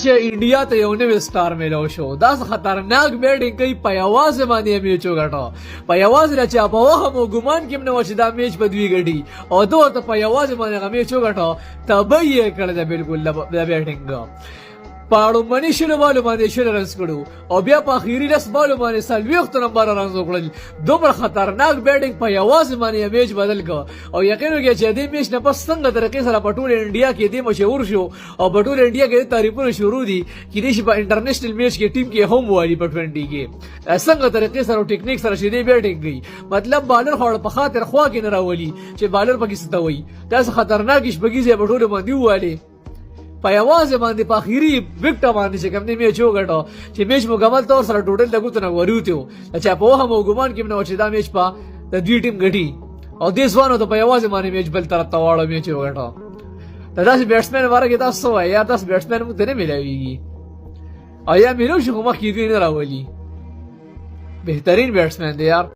چې انډیا ته یو نوی سٹار میلاو شو. دا خطرناک بیټینګ کوي په یوازې باندې میچ وګټو په یوازې نه چې په وهم او ګمان کې نه و چې دا میچ په دوی ګټي او دوی ته په یوازې باندې هغه میچ وګټو تبه یې کړی ده بالکل د بیټینګ په اړومبني شلو بالو باندې شل رنز کړو او بیا په اخیري لس بالو باندې څلوېښت نمبر رنز وکړل. دومره خطرناک بیټینګ په یوازې باندې میچ بدل کړ او یقین وکړئ چې دې میچ نه پس څنګه طریقې سره په ټول انډیا کې دې مشهور شو او په ټول انډیا کې تعریفونه شروع دي چې دې په انټرنیشنل میچ کې ټیم کې هم وایي په 20 کې څنګه طریقې سره او ټیکنیک سره چې دې بیټینګ کوي مطلب بالر خو په خاطر خوا کې نه راولي چې بالر پکې ستوي. دا خطرناک شپږیزه په ټول باندې واله په یوازې باندې په اخیری وکټ باندې چې کوم میچ وګټو چې میچ مکمل طور سره ټوټل دغه ته وروتیو چې په وهم او ګمان کې نو چې دا میچ په د دوی ټیم ګټي او دې ځوانو ته په یوازې باندې میچ بل طرف ته واړو میچ وګټو. دا چې بیټسمن ورګه تاسو وایي یا تاسو بیټسمن مو ته نه ملایوي او یا مینو شو مخ کې دوی نه راولي. بهترین بیټسمن دی یار.